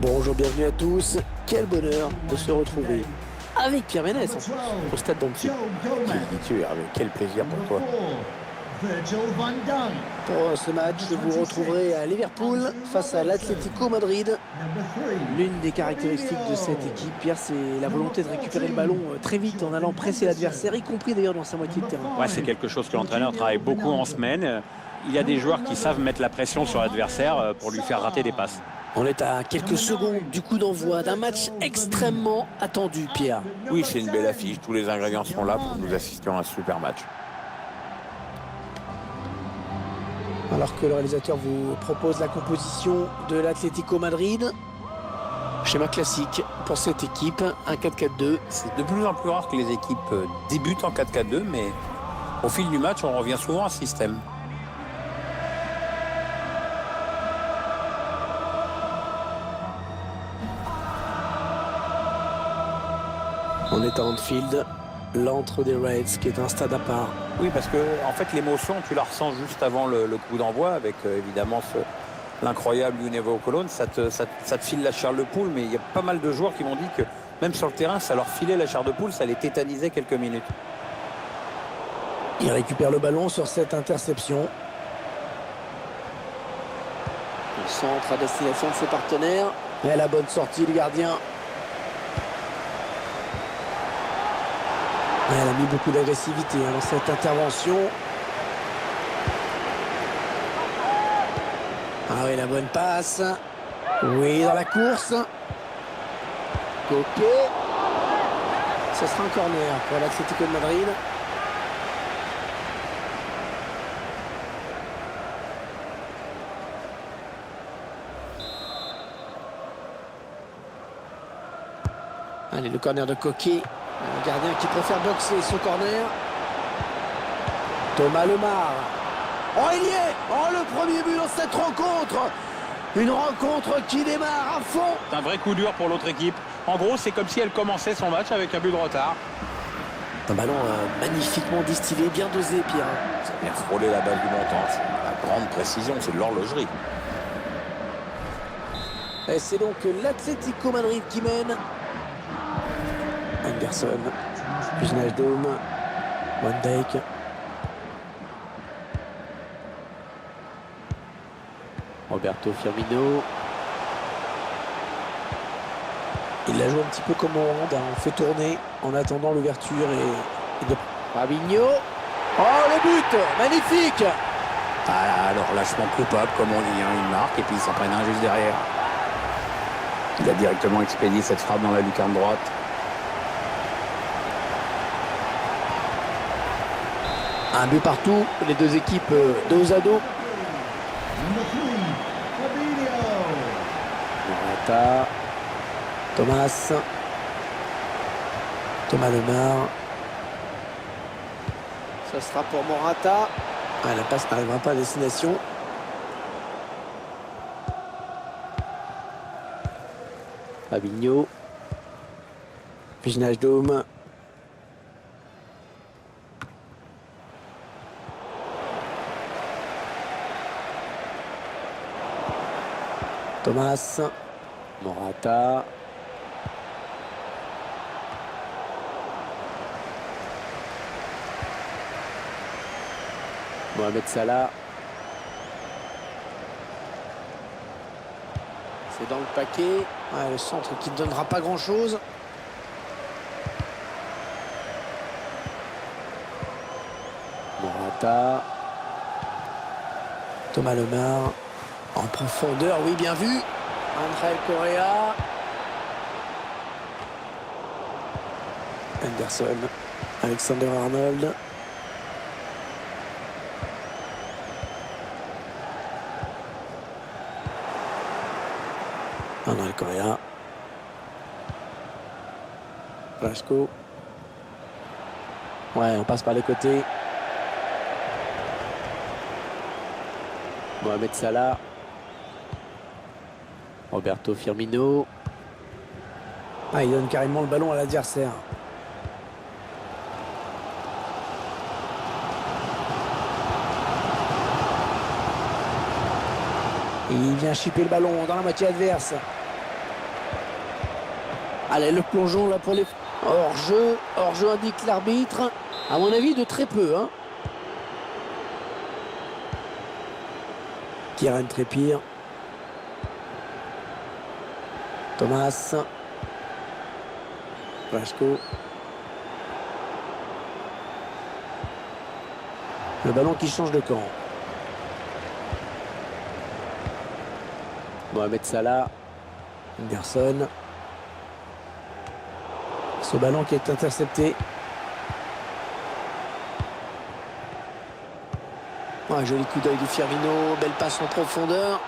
Bonjour, bienvenue à tous. Quel bonheur de se retrouver avec Pierre Ménès au stade d'Annecy. Tu es, quel plaisir pour toi. Pour ce match, vous retrouverez à Liverpool face à l'Atlético Madrid. L'une des caractéristiques de cette équipe, Pierre, c'est la volonté de récupérer le ballon très vite en allant presser l'adversaire, y compris d'ailleurs dans sa moitié de terrain. Ouais, c'est quelque chose que l'entraîneur travaille beaucoup en semaine. Il y a des joueurs qui savent mettre la pression sur l'adversaire pour lui faire rater des passes. On est à quelques secondes du coup d'envoi d'un match extrêmement attendu, Pierre. Oui, c'est une belle affiche. Tous les ingrédients sont là pour que nous assistions à un super match. Alors que le réalisateur vous propose la composition de l'Atlético Madrid. Schéma classique pour cette équipe, un 4-4-2. C'est de plus en plus rare que les équipes débutent en 4-4-2, mais au fil du match, on revient souvent à ce système. On est à Anfield, l'antre des Reds, qui est un stade à part. Oui, parce que en fait, l'émotion, tu la ressens juste avant le coup d'envoi, avec évidemment l'incroyable Univo Colón. Ça te file la chair de poule, mais il y a pas mal de joueurs qui m'ont dit que même sur le terrain, ça leur filait la chair de poule, ça les tétanisait quelques minutes. Il récupère le ballon sur cette interception. Le centre à destination de ses partenaires. Et la bonne sortie du gardien. Elle a mis beaucoup d'agressivité dans cette intervention. Ah oui, la bonne passe. Oui, dans la course. Coquet. Ce sera un corner pour l'Atlético de Madrid. Allez, le corner de Coquet. Le gardien qui préfère boxer ce corner. Thomas Lemar. Oh, il y est! Oh, le premier but dans cette rencontre! Une rencontre qui démarre à fond. C'est un vrai coup dur pour l'autre équipe. En gros, c'est comme si elle commençait son match avec un but de retard. Un ballon magnifiquement distillé, bien dosé, Pierre. Ça vient frôler la balle du montant. C'est la grande précision, c'est de l'horlogerie. Et c'est donc l'Atlético Madrid qui mène. Anderson, Wijnaldum, Van Dijk. Roberto Firmino. Il la joue un petit peu comme au hand, on fait tourner en attendant l'ouverture et de Fabinho. Oh, le but magnifique. Ah, alors lâchement coupable, comme on dit, une marque, et puis ils s'en prennent un juste derrière. Il a directement expédié cette frappe dans la lucarne droite. Un but partout, les deux équipes dos à dos. Morata, Thomas Lemar. Ce sera pour Morata. Ah, la passe n'arrivera pas à destination. Fabinho. Wijnaldum. Thomas, Morata. Mohamed Salah. C'est dans le paquet. Ouais, le centre qui ne donnera pas grand-chose. Morata. Thomas Lemar. En profondeur, oui, bien vu. Angel Correa. Anderson. Alexander Arnold. Angel Correa. Rasco. Ouais, on passe par les côtés. Mohamed Salah. Roberto Firmino. Ah, il donne carrément le ballon à l'adversaire. Et il vient chipper le ballon dans la moitié adverse. Allez, le plongeon là pour les... Hors-jeu indique l'arbitre. À mon avis, de très peu. Hein. Kieran Trippier. Thomas. Blasco. Le ballon qui change de camp. Mohamed Salah. Anderson. Ce ballon qui est intercepté. Un joli coup d'œil du Firmino. Belle passe en profondeur.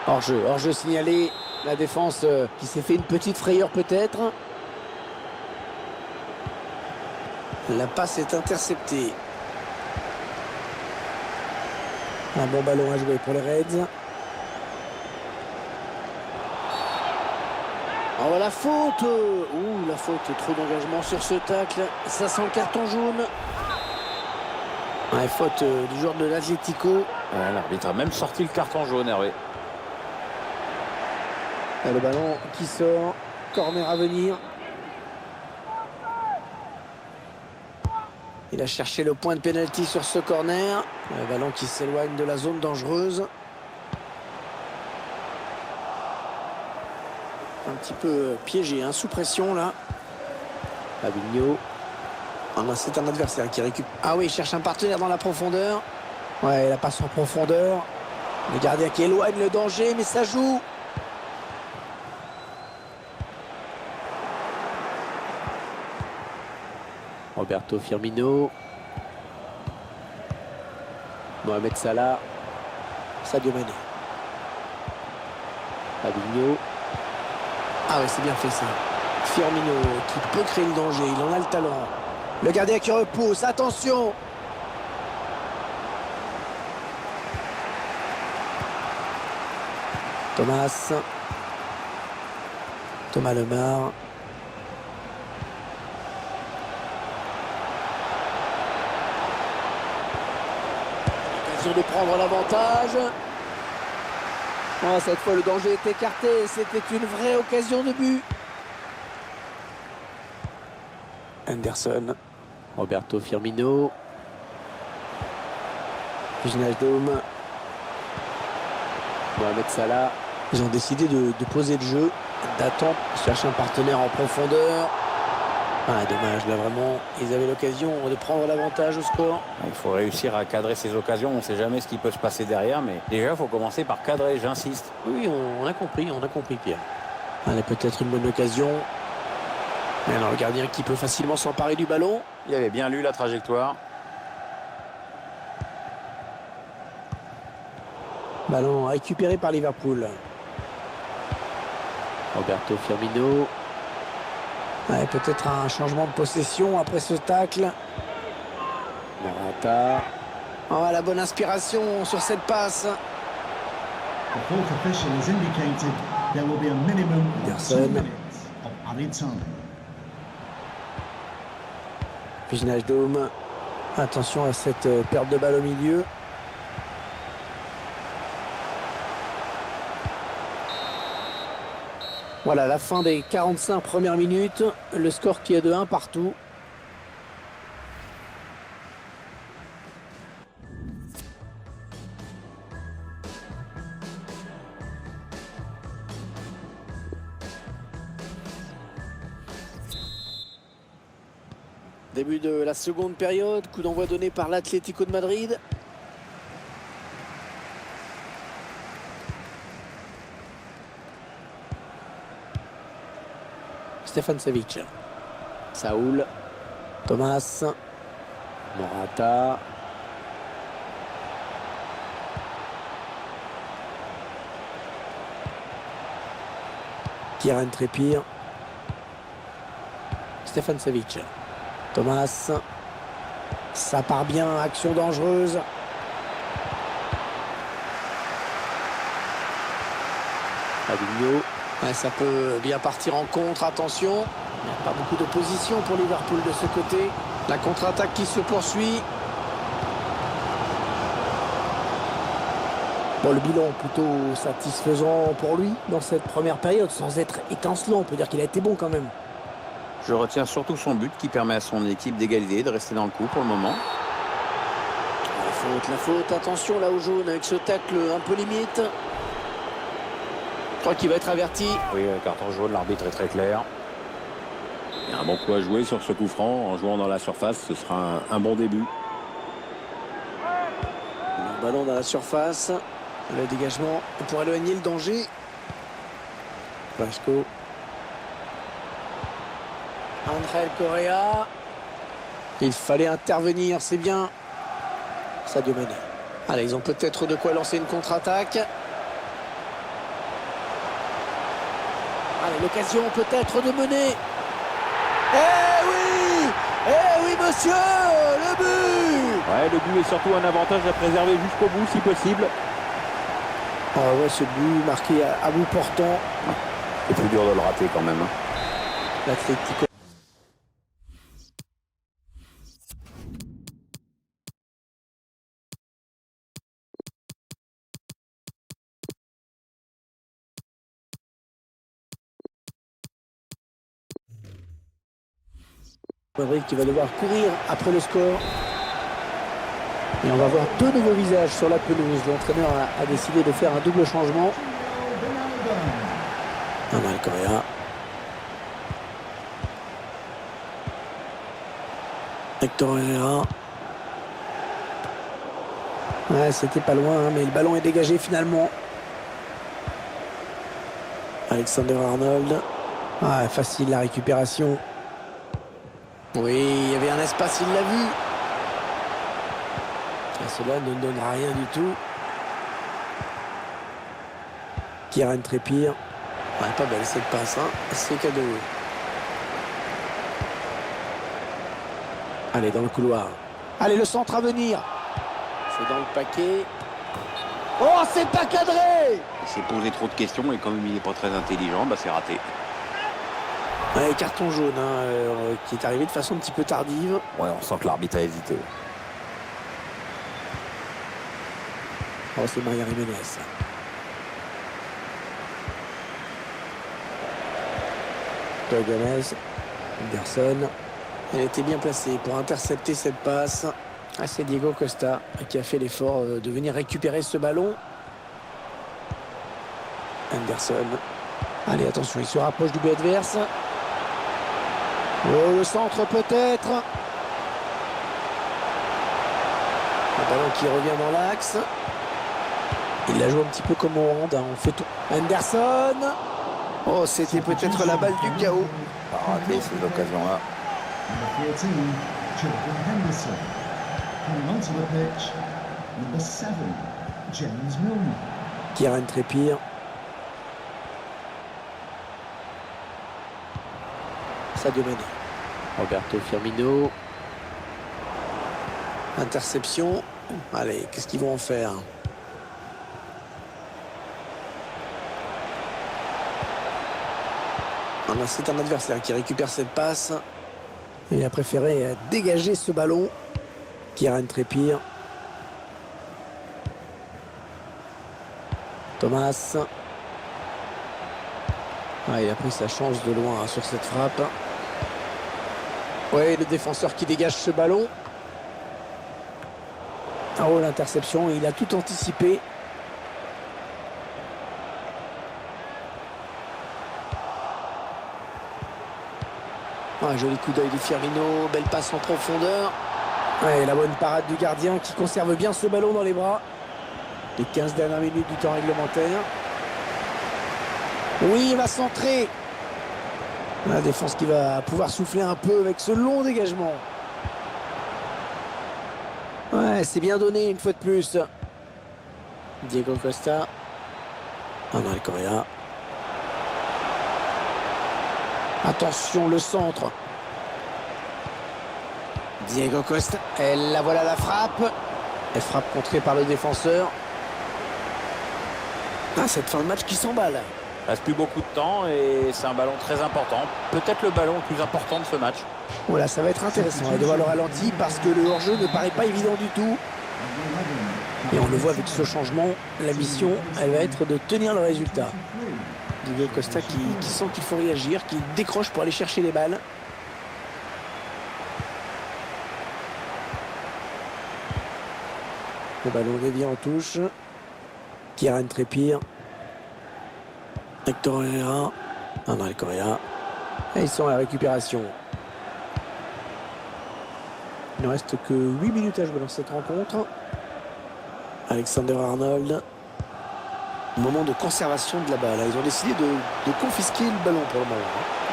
Hors-jeu signalé. La défense qui s'est fait une petite frayeur peut-être. La passe est interceptée. Un bon ballon à jouer pour les Reds. Oh, la faute! Ouh, la faute, trop d'engagement sur ce tacle. Ça sent le carton jaune. Ouais, faute du joueur de l'Atlético. Ouais, l'arbitre a même sorti le carton jaune, Hervé. Et le ballon qui sort. Corner à venir. Il a cherché le point de pénalty sur ce corner. Le ballon qui s'éloigne de la zone dangereuse. Un petit peu piégé, hein, sous pression là. Fabinho. Ah non, c'est un adversaire qui récupère. Ah oui, il cherche un partenaire dans la profondeur. Ouais, la passe en profondeur. Le gardien qui éloigne le danger, mais ça joue. Roberto Firmino. Mohamed Salah. Sadio Mané. Fabinho. Ah ouais, c'est bien fait ça. Firmino qui peut créer le danger, il en a le talent. Le gardien qui repousse, attention. Thomas Lemar. L'occasion de prendre l'avantage. Oh, cette fois, le danger est écarté. C'était une vraie occasion de but. Anderson. Roberto Firmino. Wijnaldum. Mohamed Salah. Ils ont décidé de poser le jeu, d'attendre, chercher un partenaire en profondeur. Ah, dommage, là vraiment, ils avaient l'occasion de prendre l'avantage au score. Il faut réussir à cadrer ces occasions. On ne sait jamais ce qui peut se passer derrière, mais déjà, il faut commencer par cadrer, j'insiste. Oui, on a compris, Pierre. Allez, peut-être une bonne occasion. Et alors, le gardien qui peut facilement s'emparer du ballon. Il avait bien lu la trajectoire. Ballon récupéré par Liverpool. Roberto Firmino. Ouais, peut-être un changement de possession après ce tacle. Morata. Oh, la bonne inspiration sur cette passe. Anderson. Wijnaldum. Attention à cette perte de balle au milieu. Voilà, la fin des 45 premières minutes. Le score qui est de 1 partout. Début de la seconde période. Coup d'envoi donné par l'Atlético de Madrid. Stefan Savic. Saoul. Thomas. Morata. Kieran Trippier. Stefan Savic. Thomas. Ça part bien, action dangereuse. Fabinho. Ouais, ça peut bien partir en contre, attention. Il n'y a pas beaucoup d'opposition pour Liverpool de ce côté. La contre-attaque qui se poursuit. Bon, le bilan plutôt satisfaisant pour lui dans cette première période, sans être étincelant. On peut dire qu'il a été bon quand même. Je retiens surtout son but qui permet à son équipe d'égaliser, de rester dans le coup pour le moment. La faute, attention là au jaune avec ce tacle un peu limite. Je crois qu'il va être averti. Oui, carton jaune, l'arbitre est très clair. Il y a un bon coup à jouer sur ce coup franc. En jouant dans la surface, ce sera un bon début. Le ballon dans la surface. Le dégagement pour éloigner le danger. Vasco. Angel Correa. Il fallait intervenir, c'est bien. Sadio Mané. Allez, ils ont peut-être de quoi lancer une contre-attaque. Allez, l'occasion peut-être de mener. Eh oui, monsieur, le but. Ouais, le but est surtout un avantage à préserver jusqu'au bout si possible. Ah ouais, ce but marqué à bout portant. C'est plus dur de le rater quand même. L'Atlético. Madrid qui va devoir courir après le score. Et on va voir deux nouveaux visages sur la pelouse. L'entraîneur a décidé de faire un double changement. Angel Correa. Héctor Herrera. Ouais, c'était pas loin, hein, mais le ballon est dégagé finalement. Alexander Arnold. Ah, facile la récupération. Oui, il y avait un espace, il l'a vu. Et cela ne donnera rien du tout. Kieran Trippier. Ouais, pas belle cette passe, hein. C'est cadeau. Allez, dans le couloir. Allez, le centre à venir. C'est dans le paquet. Oh, c'est pas cadré. Il s'est posé trop de questions et comme il n'est pas très intelligent, bah c'est raté. Ouais, carton jaune, hein, qui est arrivé de façon un petit peu tardive. Ouais, on sent que l'arbitre a hésité. Oh, c'est Maria Jiménez. Gomez, Anderson. Elle était bien placée pour intercepter cette passe. Ah, c'est Diego Costa qui a fait l'effort de venir récupérer ce ballon. Anderson. Allez, attention, il se rapproche du but adverse. Oh, le centre peut-être. Le ballon qui revient dans l'axe. Il la joue un petit peu comme au hand. On fait tout. Anderson. Oh, c'était peut-être la balle du chaos. Pas raté cette occasion-là. Number 14, Jordan Henderson. Coming onto the pitch, number 7, James Milner. Kieran Trippier. Sadio Mané. Roberto Firmino. Interception. Allez, qu'est-ce qu'ils vont en faire? C'est un adversaire qui récupère cette passe. Il a préféré dégager ce ballon. Kieran Trippier. Thomas. Ah, il a pris sa chance de loin sur cette frappe. Oui, le défenseur qui dégage ce ballon. Oh, l'interception, il a tout anticipé. Un joli coup d'œil de Firmino, belle passe en profondeur. Ouais, la bonne parade du gardien qui conserve bien ce ballon dans les bras. Les 15 dernières minutes du temps réglementaire. Oui, il va centrer. La défense qui va pouvoir souffler un peu avec ce long dégagement. Ouais, c'est bien donné une fois de plus. Diego Costa. Angel Correa. Attention, le centre. Diego Costa. Et la voilà la frappe. Elle frappe contrée par le défenseur. Ah, cette fin de match qui s'emballe. Il reste plus beaucoup de temps et c'est un ballon très important. Peut-être le ballon le plus important de ce match. Voilà, ça va être intéressant. Elle doit le ralentir parce que le hors-jeu ne paraît pas évident du tout. Et on le voit avec ce changement. La mission, elle va être de tenir le résultat. Diego Costa qui sent qu'il faut réagir, qui décroche pour aller chercher les balles. Le ballon dévié en touche. Kieran Trippier. Hector Herrera. André Correa. Et ils sont à la récupération. Il ne reste que 8 minutes à jouer dans cette rencontre. Alexander Arnold. Moment de conservation de la balle. Ils ont décidé de confisquer le ballon pour le moment.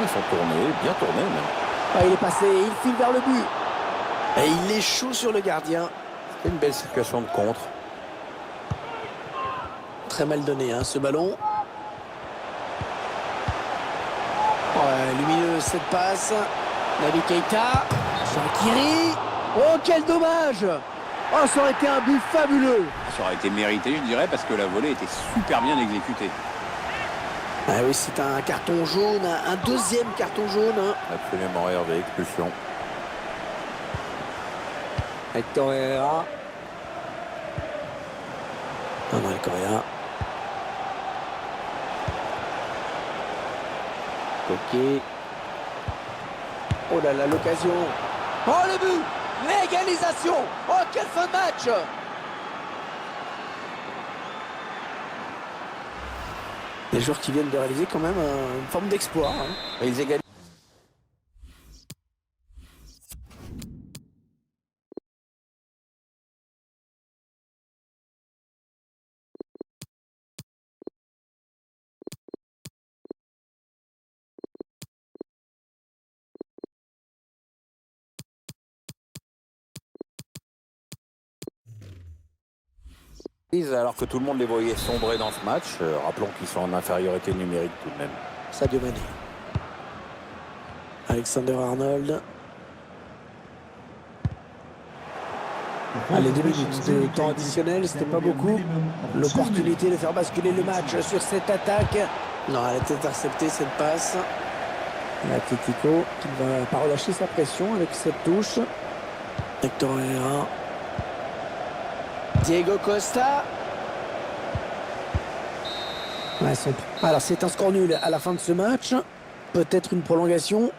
Ils sont tournés, bien tournés même. Ah, il est passé, il file vers le but. Et il est chaud sur le gardien. C'est une belle situation de contre. Très mal donné ce ballon. Ouais, lumineux cette passe. Naby Keita. Shaqiri. Oh, quel dommage! Oh, ça aurait été un but fabuleux. Ça aurait été mérité, je dirais, parce que la volée était super bien exécutée. Ah oui, c'est un carton jaune, un deuxième carton jaune. Absolument, Hervé, expulsion. Hector Herrera. André Correa. Ok. Oh là là, l'occasion. Oh, le but! L'égalisation! Oh, quelle fin de match! Les joueurs qui viennent de réaliser quand même une forme d'exploit. Ils égalisent. Alors que tout le monde les voyait sombrer dans ce match. Rappelons qu'ils sont en infériorité numérique tout de même. Sadio Mané. Alexander Arnold. Allez, 2 minutes de temps additionnel, c'était pas beaucoup. L'opportunité de faire basculer le match sur cette attaque. Non, elle a été interceptée cette passe. L'Atlético qui ne va pas relâcher sa pression avec cette touche. Hector Herrera. Diego Costa. Ouais, alors c'est un score nul à la fin de ce match. Peut-être une prolongation.